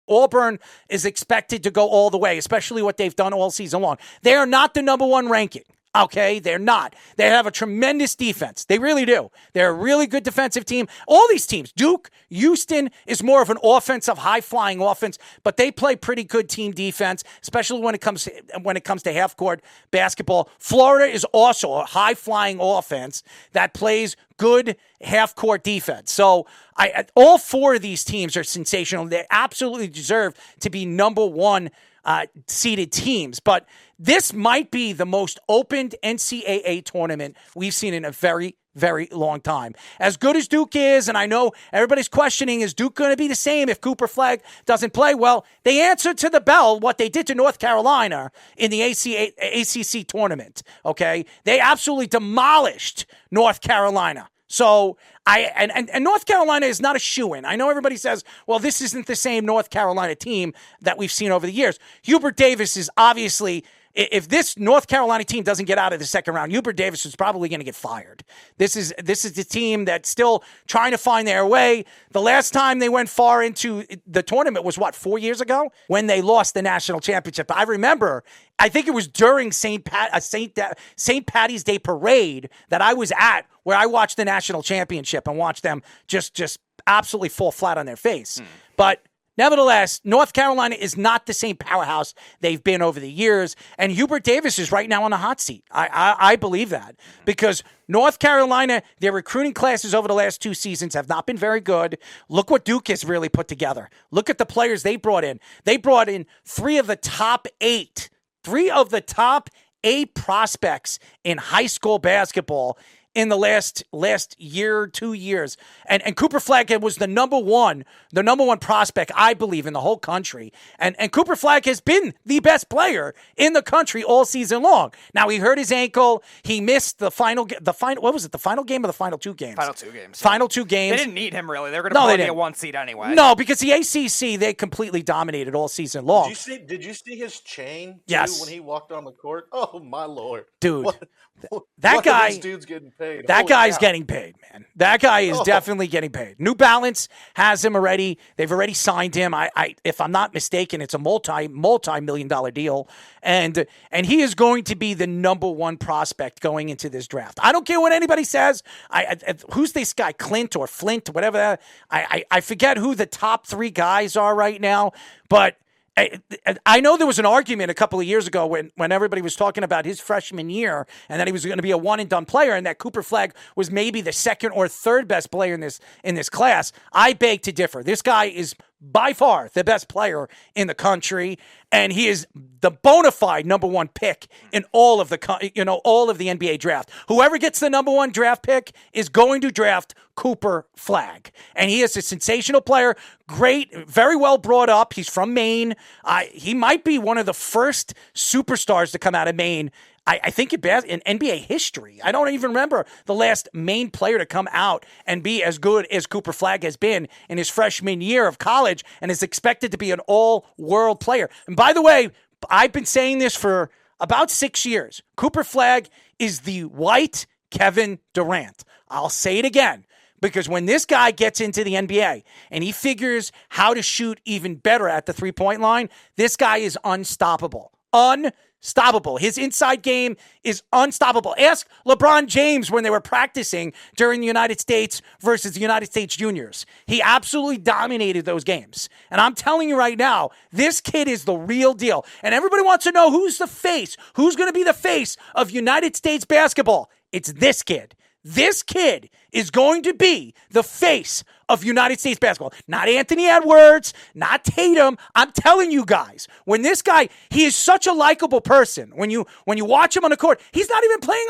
Auburn is expected to go all the way, especially what they've done all season long. They are not the number one ranking. Okay, they're not. They have a tremendous defense. They really do. They're a really good defensive team. All these teams, Duke, Houston is more of an offensive, high-flying offense, but they play pretty good team defense, especially when it comes to half-court basketball. Florida is also a high-flying offense that plays good half-court defense. So all four of these teams are sensational. They absolutely deserve to be number one seeded teams, but this might be the most opened NCAA tournament we've seen in a very, very long time. As good as Duke is, and I know everybody's questioning, is Duke going to be the same if Cooper Flagg doesn't play? Well, they answered to the bell what they did to North Carolina in the ACC tournament, okay? They absolutely demolished North Carolina. So and North Carolina is not a shoo-in. I know everybody says, well, this isn't the same North Carolina team that we've seen over the years. Hubert Davis is obviously, if this North Carolina team doesn't get out of the second round, Hubert Davis is probably going to get fired. This is the team that's still trying to find their way. The last time they went far into the tournament was, 4 years ago? When they lost the national championship. I remember, I think it was during St. Patty's Day parade that I was at, where I watched the national championship and watched them just absolutely fall flat on their face. But nevertheless, North Carolina is not the same powerhouse they've been over the years, and Hubert Davis is right now on the hot seat. I believe that, because North Carolina, their recruiting classes over the last 2 seasons have not been very good. Look what Duke has really put together. Look at the players they brought in. They brought in 3 of the top 8 prospects in high school basketball in the last year, 2 years. And Cooper Flagg was the number one prospect, I believe, in the whole country. And Cooper Flagg has been the best player in the country all season long. Now, he hurt his ankle. He missed the final, what was it, the final game or the final 2 games? Final 2 games. Final 2 games. They didn't need him, really. They were going to probably be a 1 seed anyway. No, because the ACC, they completely dominated all season long. Did you see his chain, too, yes, when he walked on the court? Oh, my Lord. Dude. That guy, this dude's getting paid. That guy's getting paid, man. That guy is definitely getting paid. New Balance has him already. They've already signed him. If I'm not mistaken, it's a multi-million-dollar deal, and he is going to be the number one prospect going into this draft. I don't care what anybody says. Who's this guy, Clint or Flint, whatever? I forget who the top 3 guys are right now, but I know there was an argument a couple of years ago when everybody was talking about his freshman year and that he was going to be a one-and-done player and that Cooper Flagg was maybe the second or third best player in this class. I beg to differ. This guy is by far the best player in the country, and he is the bona fide number 1 pick in all of the NBA draft. Whoever gets the number 1 draft pick is going to draft Cooper Flagg, and he is a sensational player. Great, very well brought up. He's from Maine. He might be one of the first superstars to come out of Maine. I think in NBA history. I don't even remember the last Maine player to come out and be as good as Cooper Flagg has been in his freshman year of college and is expected to be an all-world player. And by the way, I've been saying this for about 6 years. Cooper Flagg is the white Kevin Durant. I'll say it again, because when this guy gets into the NBA and he figures how to shoot even better at the three-point line, this guy is unstoppable. Unstoppable. His inside game is unstoppable. Ask LeBron James when they were practicing during the United States versus the United States juniors. He absolutely dominated those games. And I'm telling you right now, this kid is the real deal. And everybody wants to know who's the face. Who's going to be the face of United States basketball? It's this kid. This kid is going to be the face of United States basketball. Not Anthony Edwards, not Tatum. I'm telling you guys, when this guy, he is such a likable person. When you watch him on the court, he's not even playing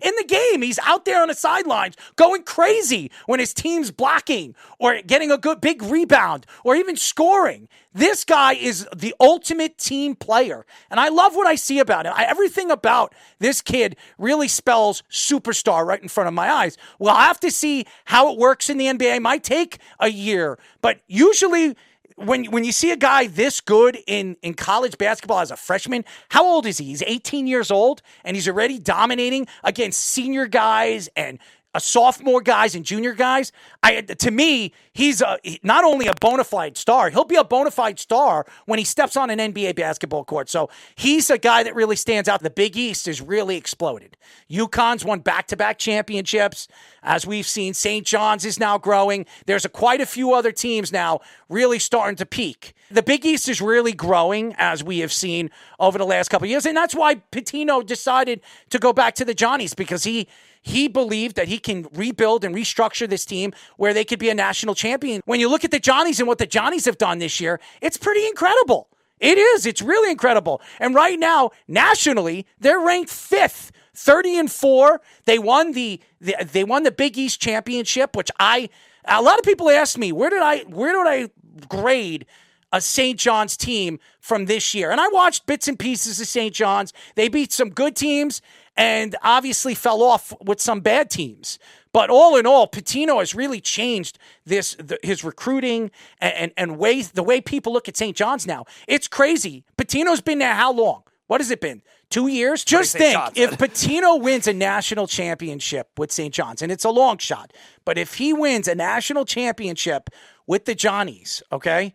in the game. He's out there on the sidelines going crazy when his team's blocking or getting a good big rebound or even scoring. This guy is the ultimate team player, and I love what I see about him. Everything about this kid really spells superstar right in front of my eyes. We'll have to see how it works in the NBA. It might take a year, but usually when you see a guy this good in college basketball as a freshman, how old is he? He's 18 years old, and he's already dominating against senior guys and sophomore guys and junior guys. To me, he's not only a bona fide star, he'll be a bona fide star when he steps on an NBA basketball court. So he's a guy that really stands out. The Big East has really exploded. UConn's won back-to-back championships. As we've seen, St. John's is now growing. There's quite a few other teams now really starting to peak. The Big East is really growing, as we have seen over the last couple of years. And that's why Pitino decided to go back to the Johnnies, because he believed that he can rebuild and restructure this team where they could be a national champion. When you look at the Johnnies and what the Johnnies have done this year, it's pretty incredible. It is. It's really incredible. And right now, nationally, they're ranked 5th, 30-4. They won the Big East championship, which a lot of people ask me, where did I grade a St. John's team from this year? And I watched bits and pieces of St. John's. They beat some good teams and obviously fell off with some bad teams. But all in all, Pitino has really changed his recruiting and the way people look at St. John's now. It's crazy. Pitino's been there how long? What has it been? 2 years? Just think, if Pitino wins a national championship with St. John's, and it's a long shot, but if he wins a national championship with the Johnnies, okay,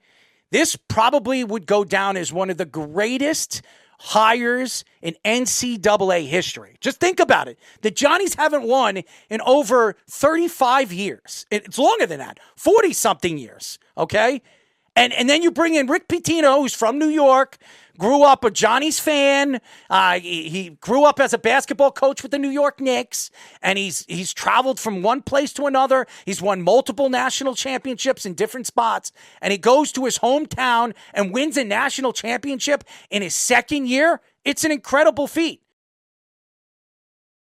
this probably would go down as one of the greatest hires in NCAA history. Just think about it. The Johnnies haven't won in over 35 years. It's longer than that, 40-something years, okay? And then you bring in Rick Pitino, who's from New York, grew up a Johnnies fan. He grew up as a basketball coach with the New York Knicks, and he's traveled from one place to another. He's won multiple national championships in different spots, and he goes to his hometown and wins a national championship in his second year. It's an incredible feat.